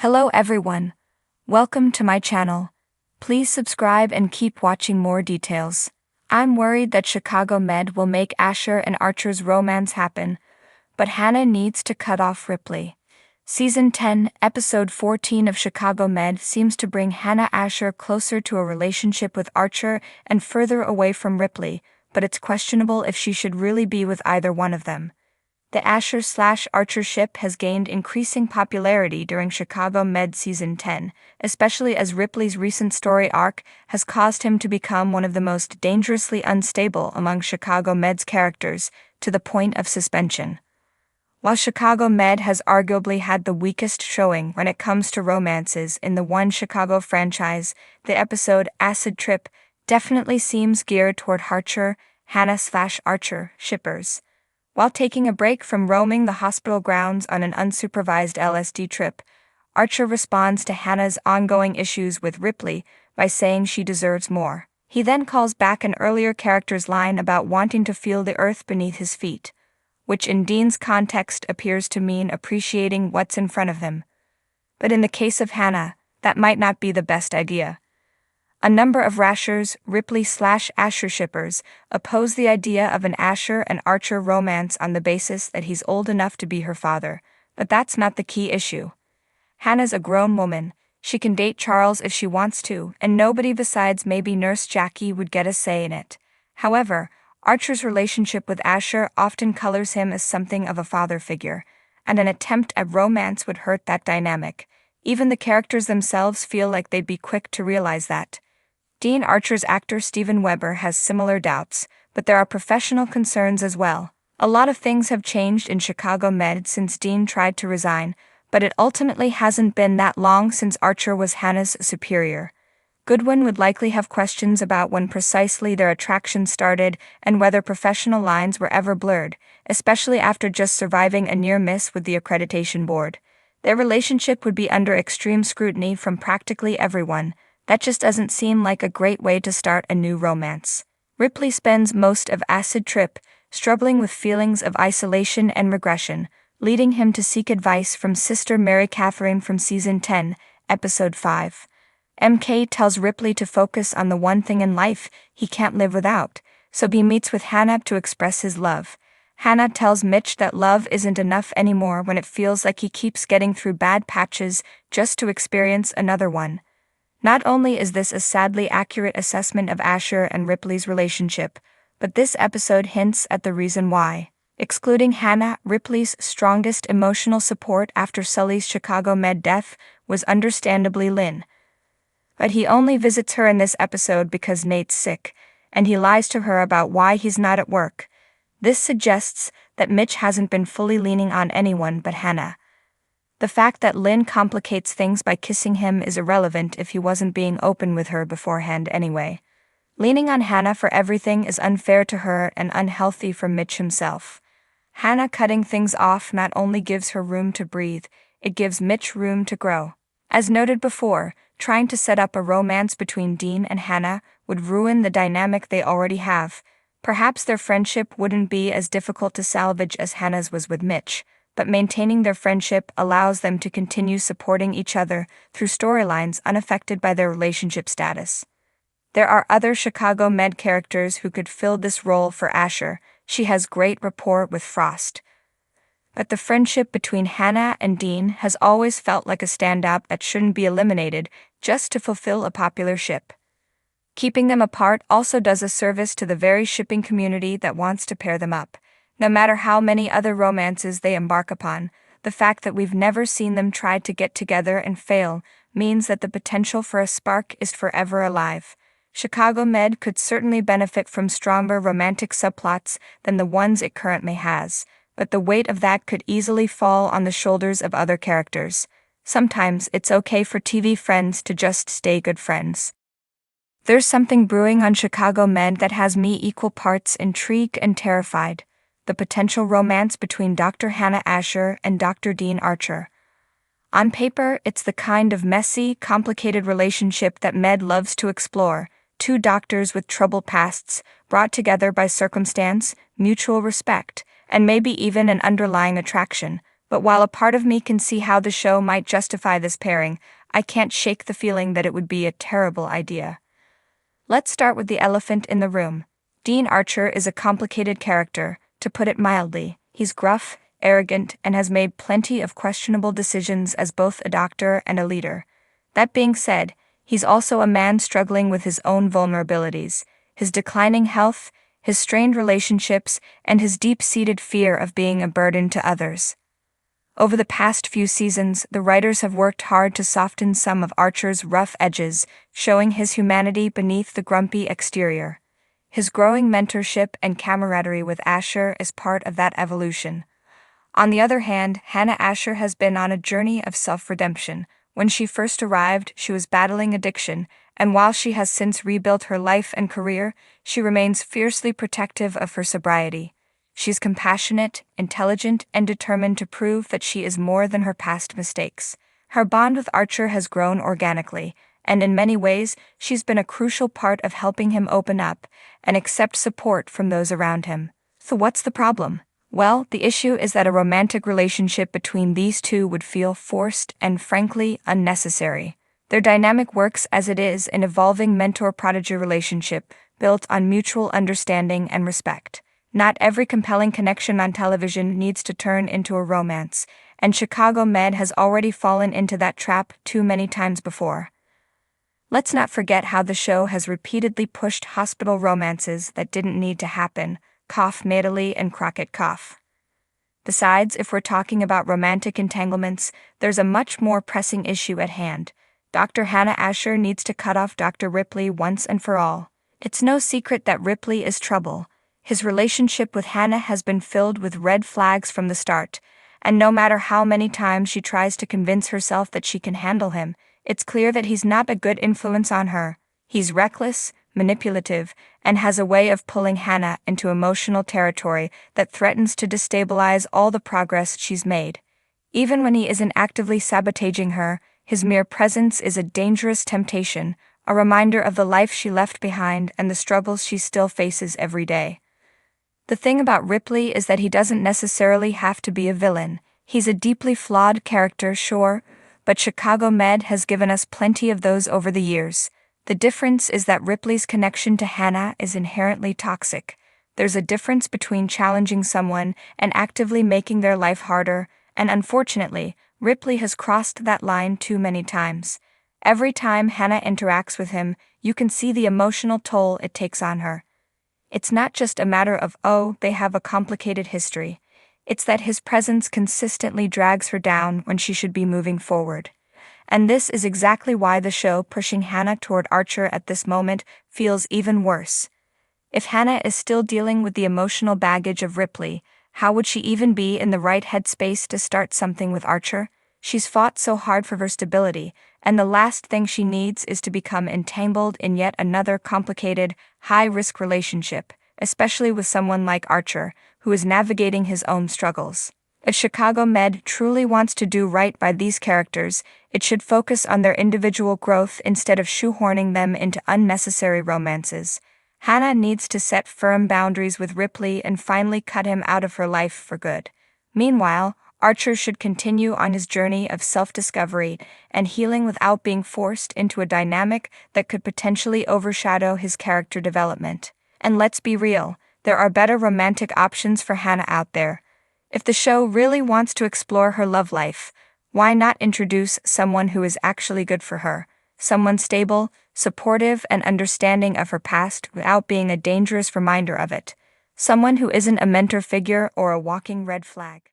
Hello everyone. Welcome to my channel. Please subscribe and keep watching more details. I'm worried that Chicago Med will make Asher and Archer's romance happen, but Hannah needs to cut off Ripley. Season 10, Episode 14 of Chicago Med seems to bring Hannah Asher closer to a relationship with Archer and further away from Ripley, but it's questionable if she should really be with either one of them. The Asher/Archer ship has gained increasing popularity during Chicago Med Season 10, especially as Ripley's recent story arc has caused him to become one of the most dangerously unstable among Chicago Med's characters, to the point of suspension. While Chicago Med has arguably had the weakest showing when it comes to romances in the One Chicago franchise, the episode Acid Trip definitely seems geared toward Archer, Hannah/Archer shippers. While taking a break from roaming the hospital grounds on an unsupervised LSD trip, Archer responds to Hannah's ongoing issues with Ripley by saying she deserves more. He then calls back an earlier character's line about wanting to feel the earth beneath his feet, which in Dean's context appears to mean appreciating what's in front of him. But in the case of Hannah, that might not be the best idea. A number of Asher's Ripley/Asher shippers oppose the idea of an Asher and Archer romance on the basis that he's old enough to be her father, but that's not the key issue. Hannah's a grown woman, she can date Charles if she wants to, and nobody besides maybe Nurse Jackie would get a say in it. However, Archer's relationship with Asher often colors him as something of a father figure, and an attempt at romance would hurt that dynamic. Even the characters themselves feel like they'd be quick to realize that. Dean Archer's actor Steven Weber has similar doubts, but there are professional concerns as well. A lot of things have changed in Chicago Med since Dean tried to resign, but it ultimately hasn't been that long since Archer was Hannah's superior. Goodwin would likely have questions about when precisely their attraction started and whether professional lines were ever blurred, especially after just surviving a near miss with the accreditation board. Their relationship would be under extreme scrutiny from practically everyone. That just doesn't seem like a great way to start a new romance. Ripley spends most of Acid Trip struggling with feelings of isolation and regression, leading him to seek advice from Sister Mary Catherine from Season 10, Episode 5. MK tells Ripley to focus on the one thing in life he can't live without, so he meets with Hannah to express his love. Hannah tells Mitch that love isn't enough anymore when it feels like he keeps getting through bad patches just to experience another one. Not only is this a sadly accurate assessment of Asher and Ripley's relationship, but this episode hints at the reason why. Excluding Hannah, Ripley's strongest emotional support after Sully's Chicago Med death was understandably Lynn. But he only visits her in this episode because Nate's sick, and he lies to her about why he's not at work. This suggests that Mitch hasn't been fully leaning on anyone but Hannah. The fact that Lynn complicates things by kissing him is irrelevant if he wasn't being open with her beforehand anyway. Leaning on Hannah for everything is unfair to her and unhealthy for Mitch himself. Hannah cutting things off not only gives her room to breathe, it gives Mitch room to grow. As noted before, trying to set up a romance between Dean and Hannah would ruin the dynamic they already have. Perhaps their friendship wouldn't be as difficult to salvage as Hannah's was with Mitch, but maintaining their friendship allows them to continue supporting each other through storylines unaffected by their relationship status. There are other Chicago Med characters who could fill this role for Asher. She has great rapport with Frost. But the friendship between Hannah and Dean has always felt like a standout that shouldn't be eliminated just to fulfill a popular ship. Keeping them apart also does a service to the very shipping community that wants to pair them up. No matter how many other romances they embark upon, the fact that we've never seen them try to get together and fail means that the potential for a spark is forever alive. Chicago Med could certainly benefit from stronger romantic subplots than the ones it currently has, but the weight of that could easily fall on the shoulders of other characters. Sometimes it's okay for TV friends to just stay good friends. There's something brewing on Chicago Med that has me equal parts intrigued and terrified. The potential romance between Dr. Hannah Asher and Dr. Dean Archer. On paper, it's the kind of messy, complicated relationship that Med loves to explore. Two doctors with troubled pasts, brought together by circumstance, mutual respect, and maybe even an underlying attraction. But while a part of me can see how the show might justify this pairing, I can't shake the feeling that it would be a terrible idea. Let's start with the elephant in the room. Dean Archer is a complicated character, to put it mildly. He's gruff, arrogant, and has made plenty of questionable decisions as both a doctor and a leader. That being said, he's also a man struggling with his own vulnerabilities, his declining health, his strained relationships, and his deep-seated fear of being a burden to others. Over the past few seasons, the writers have worked hard to soften some of Archer's rough edges, showing his humanity beneath the grumpy exterior. His growing mentorship and camaraderie with Asher is part of that evolution. On the other hand, Hannah Asher has been on a journey of self-redemption. When she first arrived, she was battling addiction, and while she has since rebuilt her life and career, she remains fiercely protective of her sobriety. She's compassionate, intelligent, and determined to prove that she is more than her past mistakes. Her bond with Archer has grown organically, and in many ways, she's been a crucial part of helping him open up and accept support from those around him. So what's the problem? Well, the issue is that a romantic relationship between these two would feel forced and frankly unnecessary. Their dynamic works as it is an evolving mentor-prodigy relationship built on mutual understanding and respect. Not every compelling connection on television needs to turn into a romance, and Chicago Med has already fallen into that trap too many times before. Let's not forget how the show has repeatedly pushed hospital romances that didn't need to happen. Cough Madeley and Crockett cough. Besides, if we're talking about romantic entanglements, there's a much more pressing issue at hand. Dr. Hannah Asher needs to cut off Dr. Ripley once and for all. It's no secret that Ripley is trouble. His relationship with Hannah has been filled with red flags from the start, and no matter how many times she tries to convince herself that she can handle him, it's clear that he's not a good influence on her. He's reckless, manipulative, and has a way of pulling Hannah into emotional territory that threatens to destabilize all the progress she's made. Even when he isn't actively sabotaging her, his mere presence is a dangerous temptation, a reminder of the life she left behind and the struggles she still faces every day. The thing about Ripley is that he doesn't necessarily have to be a villain. He's a deeply flawed character, sure, but Chicago Med has given us plenty of those over the years. The difference is that Ripley's connection to Hannah is inherently toxic. There's a difference between challenging someone and actively making their life harder, and unfortunately, Ripley has crossed that line too many times. Every time Hannah interacts with him, you can see the emotional toll it takes on her. It's not just a matter of, oh, they have a complicated history. It's that his presence consistently drags her down when she should be moving forward. And this is exactly why the show pushing Hannah toward Archer at this moment feels even worse. If Hannah is still dealing with the emotional baggage of Ripley, how would she even be in the right headspace to start something with Archer? She's fought so hard for her stability, and the last thing she needs is to become entangled in yet another complicated, high-risk relationship, especially with someone like Archer, who is navigating his own struggles. If Chicago Med truly wants to do right by these characters, it should focus on their individual growth instead of shoehorning them into unnecessary romances. Hannah needs to set firm boundaries with Ripley and finally cut him out of her life for good. Meanwhile, Archer should continue on his journey of self-discovery and healing without being forced into a dynamic that could potentially overshadow his character development. And let's be real, there are better romantic options for Hannah out there. If the show really wants to explore her love life, why not introduce someone who is actually good for her? Someone stable, supportive, and understanding of her past without being a dangerous reminder of it. Someone who isn't a mentor figure or a walking red flag.